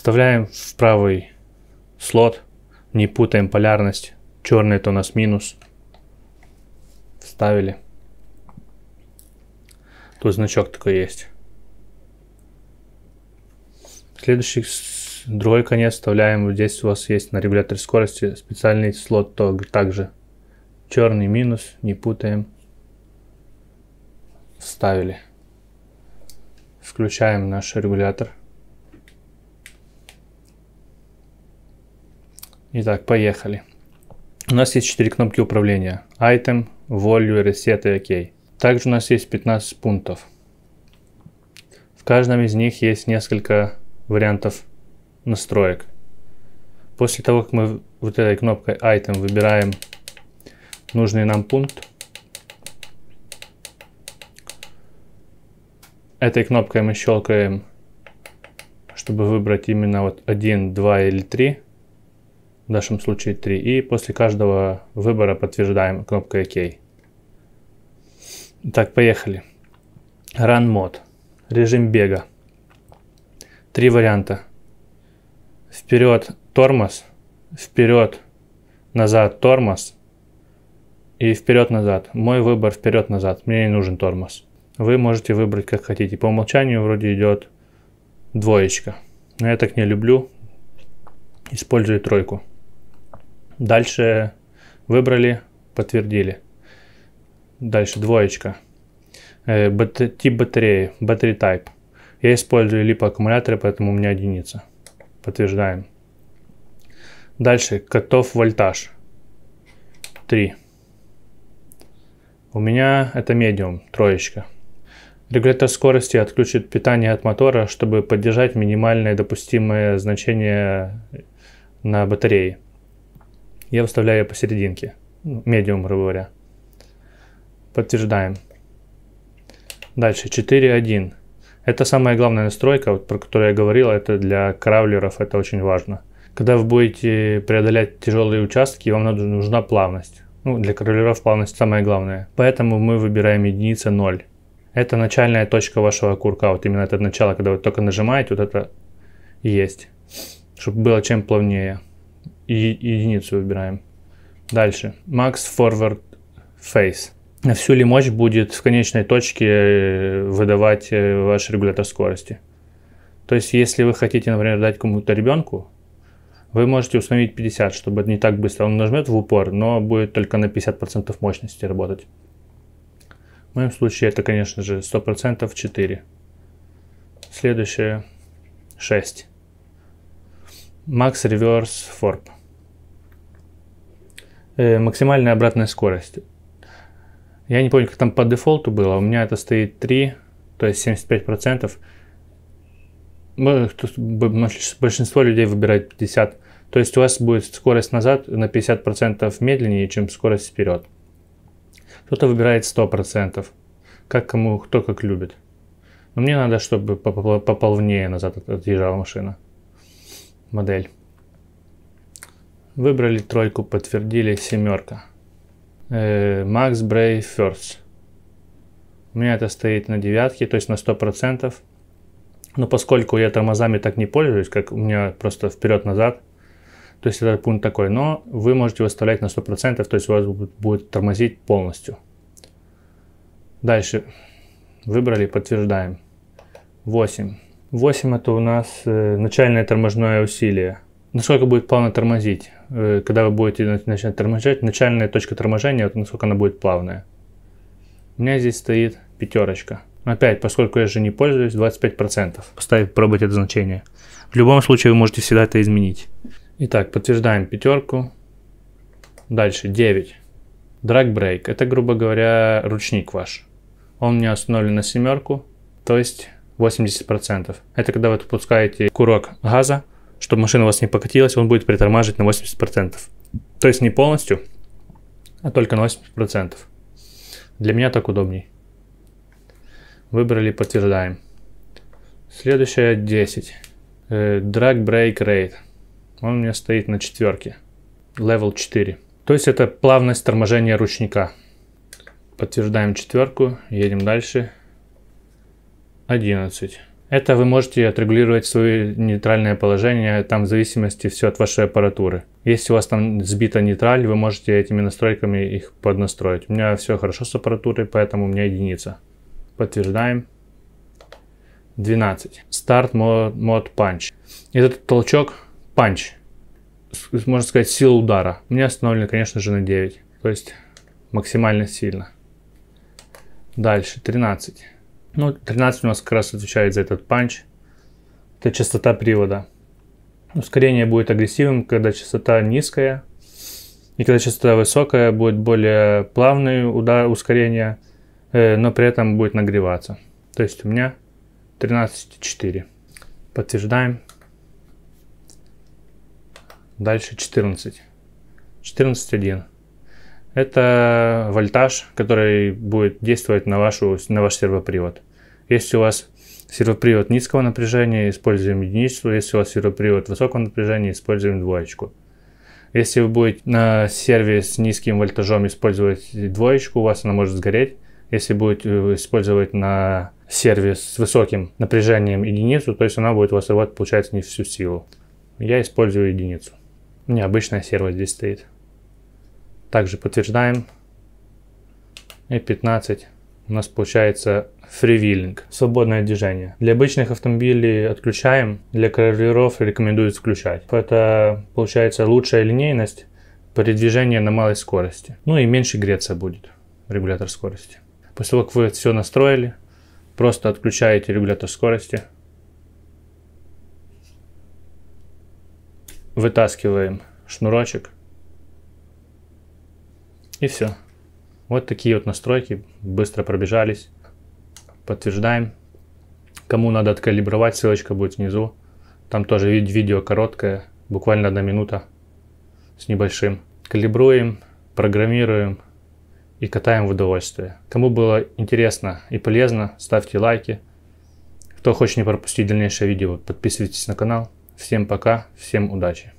Вставляем в правый слот, не путаем полярность. Черный это у нас минус. Вставили. Тут значок такой есть. Следующий, другой конец вставляем. Вот здесь у вас есть на регуляторе скорости специальный слот также. Черный минус, не путаем. Вставили. Включаем наш регулятор. Итак, поехали. У нас есть 4 кнопки управления. Item, Value, Reset и OK. Также у нас есть 15 пунктов. В каждом из них есть несколько вариантов настроек. После того, как мы вот этой кнопкой Item выбираем нужный нам пункт, этой кнопкой мы щелкаем, чтобы выбрать именно вот 1, 2 или 3. В нашем случае 3. И после каждого выбора подтверждаем кнопкой OK. Так, поехали. Run Mode. Режим бега. 3 варианта. Вперед тормоз, вперед назад тормоз и вперед назад. Мой выбор вперед назад. Мне не нужен тормоз. Вы можете выбрать как хотите. По умолчанию вроде идет 2. Но я так не люблю. Использую 3. Дальше выбрали, подтвердили. Дальше 2. Тип батареи, battery type. Я использую липо-аккумуляторы, поэтому у меня 1. Подтверждаем. Дальше котов вольтаж. 3. У меня это medium, 3. Регулятор скорости отключит питание от мотора, чтобы поддержать минимальное допустимое значение на батарее. Я выставляю посерединке, medium, грубо говоря. Подтверждаем. Дальше 4.1. Это самая главная настройка, вот, про которую я говорил, это для кравлеров, это очень важно. Когда вы будете преодолять тяжелые участки, вам нужна плавность. Ну, для кравлеров плавность самое главное. Поэтому мы выбираем 1, 0. Это начальная точка вашего курка. Вот именно это начало, когда вы только нажимаете, вот это и есть. Чтобы было чем плавнее. И 1 выбираем. Дальше. Max Forward Phase. Всю ли мощь будет в конечной точке выдавать ваш регулятор скорости. То есть, если вы хотите, например, дать кому-то ребенку, вы можете установить 50, чтобы не так быстро он нажмет в упор, но будет только на 50% мощности работать. В моем случае это, конечно же, 100% 4. Следующее 6. Max Reverse Forp. Максимальная обратная скорость. Я не помню, как там по дефолту было. У меня это стоит 3, то есть 75%. Большинство людей выбирает 50. То есть у вас будет скорость назад на 50% медленнее, чем скорость вперед. Кто-то выбирает 100%. Как кому, кто как любит. Но мне надо, чтобы пополнее назад отъезжала машина. Модель. Выбрали 3, подтвердили 7. Max Brake First. У меня это стоит на 9, то есть на 100%. Но поскольку я тормозами так не пользуюсь, как у меня просто вперед-назад, то есть этот пункт такой. Но вы можете выставлять на 100%, то есть у вас будет тормозить полностью. Дальше. Выбрали, подтверждаем. 8. 8 это у нас начальное торможное усилие. Насколько будет плавно тормозить. Когда вы будете начинать тормозить, начальная точка торможения, вот насколько она будет плавная. У меня здесь стоит 5. Опять, поскольку я же не пользуюсь, 25%. Поставить, пробовать это значение. В любом случае вы можете всегда это изменить. Итак, подтверждаем 5. Дальше 9. Drag Brake. Это, грубо говоря, ручник ваш. Он у меня установлен на 7, то есть 80%. Это когда вы отпускаете курок газа, чтобы машина у вас не покатилась, он будет притормаживать на 80%. То есть не полностью, а только на 80%. Для меня так удобней. Выбрали, подтверждаем. Следующее 10. Drag Brake Rate. Он у меня стоит на 4. Level 4. То есть это плавность торможения ручника. Подтверждаем 4. Едем дальше. 11. Это вы можете отрегулировать свое нейтральное положение, там в зависимости все от вашей аппаратуры. Если у вас там сбита нейтраль, вы можете этими настройками их поднастроить. У меня все хорошо с аппаратурой, поэтому у меня единица. Подтверждаем. 12. Start Mode Punch. Этот толчок Punch. Можно сказать, сила удара. У меня установлено, конечно же, на 9. То есть максимально сильно. Дальше 13. Ну, 13 у нас как раз отвечает за этот панч. Это частота привода. Ускорение будет агрессивным, когда частота низкая. И когда частота высокая, будет более плавный удар, ускорение, но при этом будет нагреваться. То есть у меня 13,4. Подтверждаем. Дальше 14. 14,1. Это вольтаж, который будет действовать на ваш сервопривод. Если у вас сервопривод низкого напряжения, используем единицу. Если у вас сервопривод высокого напряжения, используем двоечку. Если вы будете на сервере с низким вольтажом использовать двоечку, у вас она может сгореть. Если будете использовать на сервере с высоким напряжением единицу, то есть она будет у вас работать, получается, не всю силу. Я использую единицу. У меня обычная серво здесь стоит. Также подтверждаем. И 15. У нас получается фривилинг, свободное движение. Для обычных автомобилей отключаем, для карлеров рекомендуют включать. Это получается лучшая линейность при движении на малой скорости. Ну и меньше греться будет регулятор скорости. После того, как вы все настроили, просто отключаете регулятор скорости. Вытаскиваем шнурочек. И все. Вот такие вот настройки. Быстро пробежались. Подтверждаем. Кому надо откалибровать, ссылочка будет внизу. Там тоже видео короткое, буквально 1 минута с небольшим. Калибруем, программируем и катаем в удовольствие. Кому было интересно и полезно, ставьте лайки. Кто хочет не пропустить дальнейшее видео, подписывайтесь на канал. Всем пока, всем удачи.